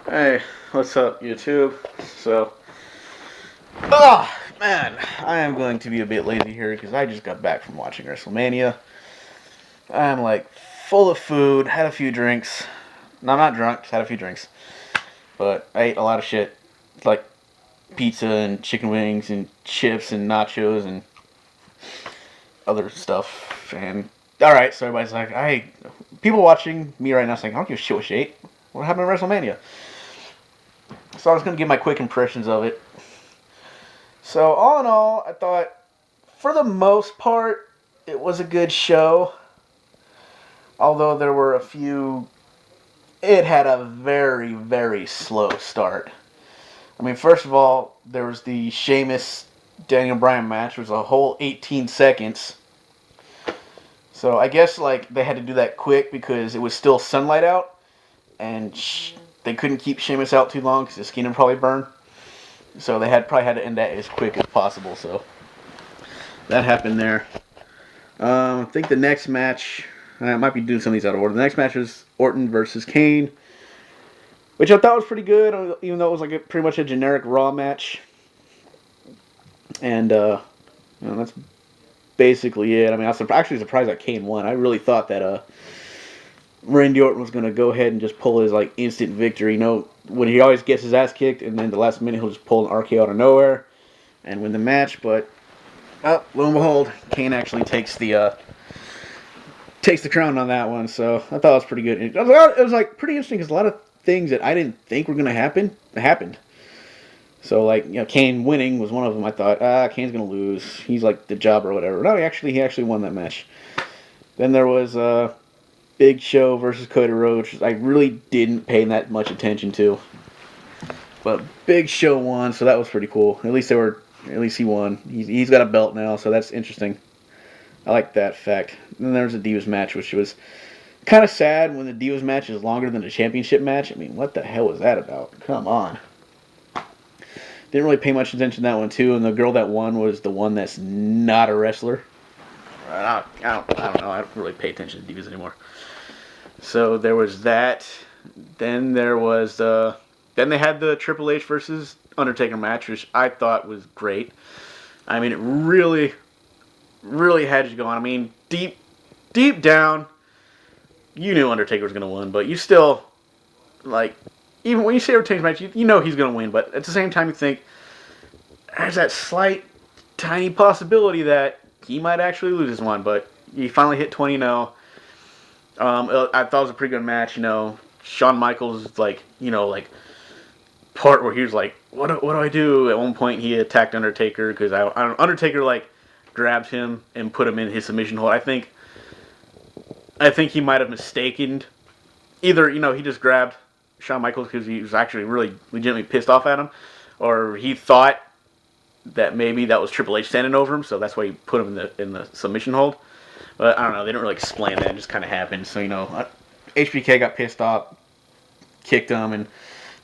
Hey, what's up, YouTube? So, oh man, I am going to be a bit lazy here because I just got back from watching Wrestlemania. I'm like full of food, had a few drinks. No, I'm not drunk, just had a few drinks. But I ate a lot of shit, like pizza and chicken wings and chips and nachos and other stuff. And alright, so everybody's like, people watching me right now saying, I don't give a shit what you ate. What happened at WrestleMania? So I was going to give my quick impressions of it. So all in all, I thought for the most part it was a good show. Although there were a few, it had a very slow start. I mean, first of all, there was the Sheamus Daniel Bryan match, which was a whole 18 seconds. So I guess like they had to do that quick because it was still sunlight out, and they couldn't keep Sheamus out too long because his skin would probably burn. So they probably had to end that as quick as possible. So that happened there. I think the next match, I might be doing some of these out of order. The next match was Orton versus Kane, which I thought was pretty good, even though it was like pretty much a generic Raw match. And that's basically it. I mean, I was actually surprised that Kane won. I really thought that Randy Orton was going to go ahead and just pull his like instant victory. You know, when he always gets his ass kicked, and then the last minute he'll just pull an RKO out of nowhere and win the match. But lo and behold, Kane actually takes the crown on that one. So I thought it was pretty good. It was like pretty interesting because a lot of things that I didn't think were going to happen happened. So like Kane winning was one of them. I thought Kane's going to lose. He's like the jobber or whatever. No, he actually won that match. Then there was Big Show versus Cody Rhodes, which I really didn't pay that much attention to. But Big Show won, so that was pretty cool. At least he won. He's got a belt now, so that's interesting. I like that fact. And then there was a Divas match, which was kind of sad when the Divas match is longer than the championship match. I mean, what the hell was that about? Come on. Didn't really pay much attention to that one, too. And the girl that won was the one that's not a wrestler. I don't know. I don't really pay attention to Divas anymore. So there was that. Then there was then they had the Triple H versus Undertaker match, which I thought was great. I mean, it really had you going. I mean, deep down, you knew Undertaker was going to win, but you still, like, even when you say Undertaker's match, you know he's going to win, but at the same time, you think there's that slight, tiny possibility that he might actually lose this one, but he finally hit 20-0. I thought it was a pretty good match. Shawn Michaels like part where he was like, what do I do? At one point, he attacked Undertaker because Undertaker like grabbed him and put him in his submission hold. I think he might have mistaken either he just grabbed Shawn Michaels because he was actually really legitimately pissed off at him, or he thought that maybe that was Triple H standing over him, so that's why he put him in the submission hold. But I don't know. They didn't really explain that. It just kind of happened. So HBK got pissed off, kicked him, and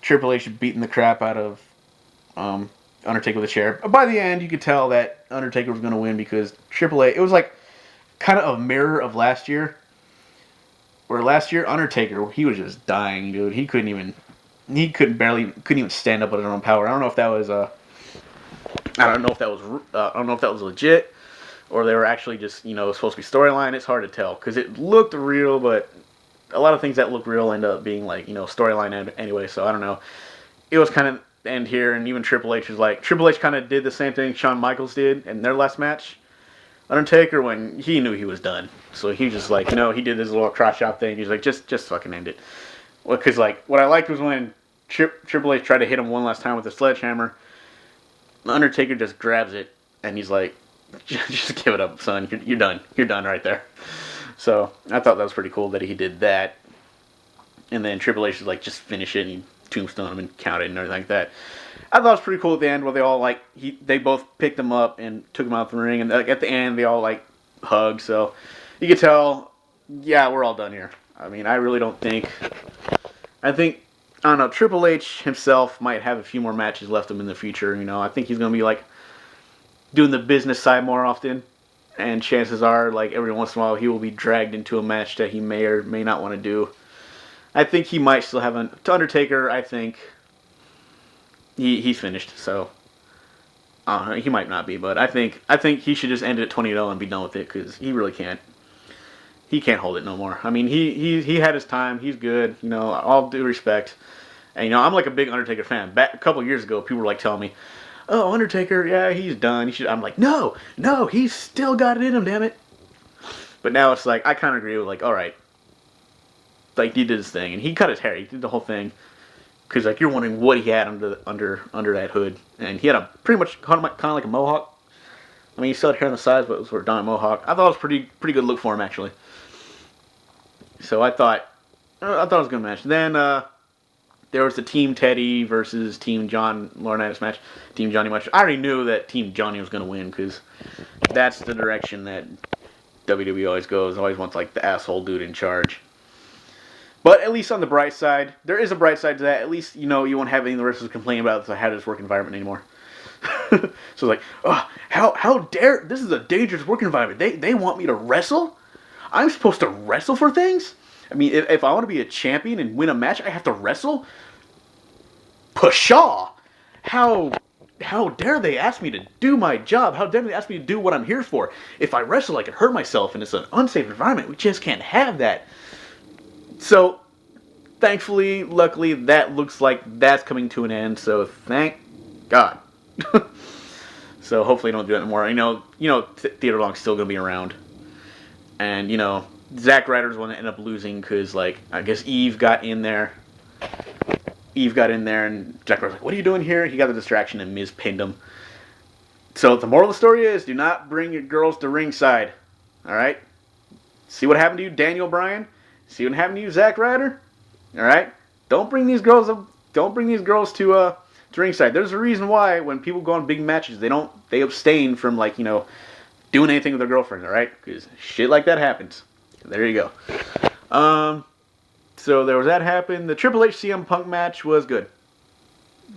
Triple H beating the crap out of Undertaker with a chair. But by the end, you could tell that Undertaker was going to win because Triple H. It was like kind of a mirror of last year, where last year Undertaker he was just dying, dude. He couldn't even stand up on his own power. I don't know if that was legit, or they were actually just supposed to be storyline. It's hard to tell because it looked real, but a lot of things that look real end up being like storyline anyway. So I don't know. It was kind of the end here, and even Triple H was like Triple H kind of did the same thing Shawn Michaels did in their last match, Undertaker, when he knew he was done. So he just like he did this little cross chop thing. He's like just fucking end it. Well, because like what I liked was when Triple H tried to hit him one last time with a sledgehammer. The Undertaker just grabs it and he's like, just give it up, son. You're done. You're done right there. So I thought that was pretty cool that he did that. And then Triple H was like, just finish it, and he tombstone him and count it and everything like that. I thought it was pretty cool at the end where they all they both picked him up and took him out of the ring, and like at the end they all like hugged. So you could tell, yeah, we're all done here. I mean, I really don't think. I don't know. Triple H himself might have a few more matches left him in the future. I think he's gonna be like doing the business side more often, and chances are, like every once in a while, he will be dragged into a match that he may or may not want to do. I think he might still have an to Undertaker. I think he's finished. So he might not be, but I think he should just end it at 20-0 and be done with it because he really can't. He can't hold it no more. I mean, he had his time. He's good. You know, all due respect. And you know, I'm like a big Undertaker fan. Back a couple years ago, people were like telling me, "Oh, Undertaker, yeah, he's done. He should." I'm like, "No, he's still got it in him, damn it." But now it's like I kind of agree with like, all right, like he did his thing and he cut his hair. He did the whole thing because like you're wondering what he had under that hood, and he had a pretty much kind of like a mohawk. I mean, he still had hair on the sides, but it was sort of done mohawk. I thought it was pretty good look for him actually. So I thought it was a good match. Then there was the Team Teddy versus Team John Laurinaitis match. Team Johnny match. I already knew that Team Johnny was going to win because that's the direction that WWE always goes. Always wants like the asshole dude in charge. But at least on the bright side, there is a bright side to that. At least you know you won't have any of the wrestlers complain about the hazardous work environment anymore. So like, oh, how dare, this is a dangerous work environment. They want me to wrestle? I'm supposed to wrestle for things? I mean, if I want to be a champion and win a match, I have to wrestle? Pshaw! How dare they ask me to do my job? How dare they ask me to do what I'm here for? If I wrestle, I could hurt myself, and it's an unsafe environment. We just can't have that. So, thankfully, luckily, that looks like that's coming to an end. So, thank God. So, hopefully, don't do that anymore. You know, Theodore Long's still gonna be around, and you know, Zack Ryder's one that ended up losing because, like, I guess Eve got in there. And Zack Ryder's like, "What are you doing here?" He got the distraction, and Miz pinned him. So the moral of the story is, do not bring your girls to ringside. All right. See what happened to you, Daniel Bryan. See what happened to you, Zack Ryder. All right. Don't bring these girls to ringside. There's a reason why when people go on big matches, they abstain from like doing anything with their girlfriend. All right, because shit like that happens. There you go. So there was that happen. The Triple H CM Punk match was good.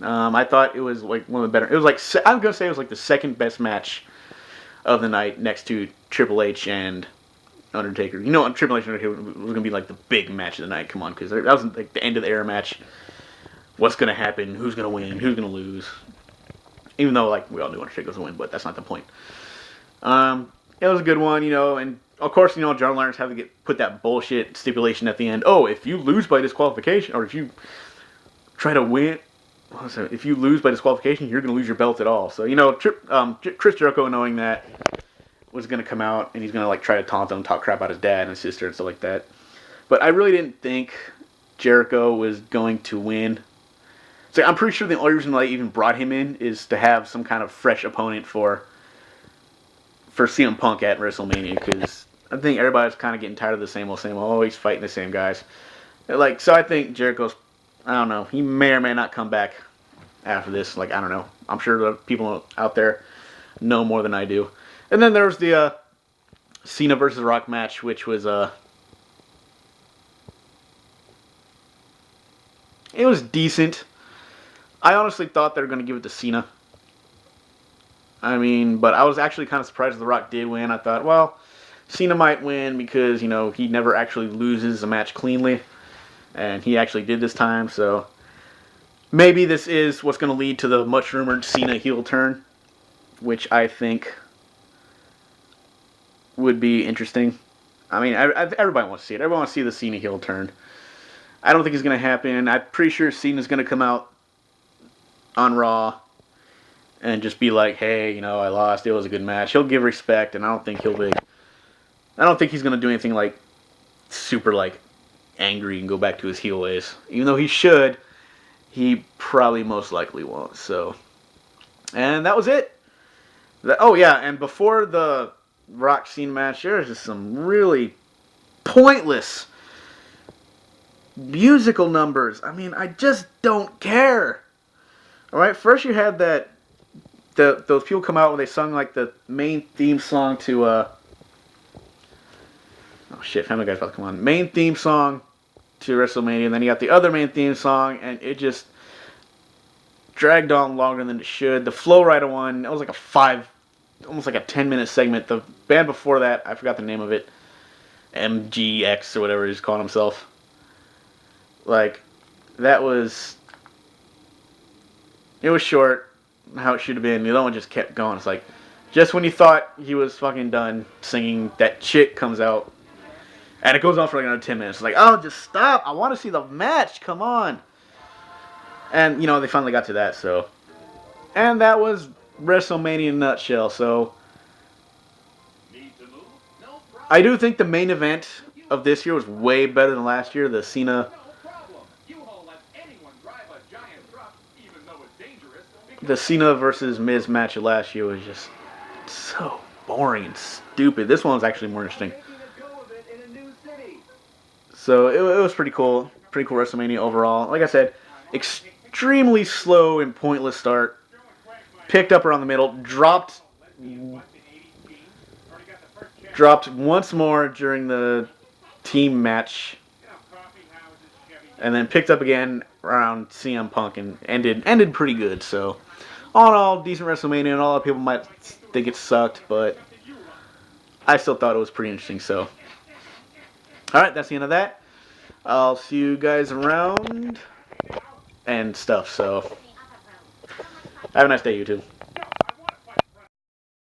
I thought it was like one of the better. It was like I'm gonna say it was like the second best match of the night, next to Triple H and Undertaker. You know, Triple H and Undertaker was gonna be like the big match of the night. Come on, because that was like the end of the era match. What's gonna happen? Who's gonna win? Who's gonna lose? Even though like we all knew Undertaker was gonna win, but that's not the point. It was a good one, and of course, John Laurinaitis had to put that bullshit stipulation at the end. Oh, if you lose by disqualification, or if you try to win, if you lose by disqualification, you're going to lose your belt at all. So, Chris Jericho, knowing that, was going to come out, and he's going to, like, try to taunt them, talk crap about his dad and his sister and stuff like that. But I really didn't think Jericho was going to win. So I'm pretty sure the only reason they even brought him in is to have some kind of fresh opponent for CM Punk at WrestleMania, because I think everybody's kind of getting tired of the same old, always fighting the same guys. Like, so I think Jericho's, I don't know, he may or may not come back after this. Like, I don't know. I'm sure the people out there know more than I do. And then there was the Cena versus Rock match, which was, it was decent. I honestly thought they were going to give it to Cena. I mean, but I was actually kind of surprised The Rock did win. I thought, well, Cena might win because, he never actually loses a match cleanly. And he actually did this time, so maybe this is what's going to lead to the much-rumored Cena heel turn, which I think would be interesting. I mean, everybody wants to see it. Everyone wants to see the Cena heel turn. I don't think it's going to happen. I'm pretty sure Cena's going to come out on Raw and just be like, hey, I lost. It was a good match. He'll give respect, and I don't think he's going to do anything like super like angry and go back to his heel ways. Even though he should, he probably most likely won't. So, and that was it. Oh yeah, and before the Rock Cena match, there's just some really pointless musical numbers. I mean, I just don't care. All right, first you had that. Those people come out when they sung like the main theme song to oh shit, Family Guy's about to come on. Main theme song to WrestleMania, and then you got the other main theme song, and it just dragged on longer than it should. The Flow Rider one, that was like almost like a 10-minute segment. The band before that, I forgot the name of it, MGX or whatever he's calling himself. Like, that was... It was short, how it should have been. The other one just kept going. It's like, just when you thought he was fucking done singing, that chick comes out. And it goes on for like another 10 minutes. It's like, oh, just stop. I want to see the match. Come on. And, you know, they finally got to that, so... And that was WrestleMania in a nutshell, so... I do think the main event of this year was way better than last year. The Cena... The Cena versus Miz match of last year was just so boring and stupid. This one was actually more interesting. So it was pretty cool. Pretty cool WrestleMania overall. Like I said, extremely slow and pointless start. Picked up around the middle. Dropped once more during the team match. And then picked up again around CM Punk and ended pretty good. So, all in all, decent WrestleMania, and a lot of people might think it sucked, but I still thought it was pretty interesting. So, alright, that's the end of that. I'll see you guys around and stuff. So, have a nice day, YouTube.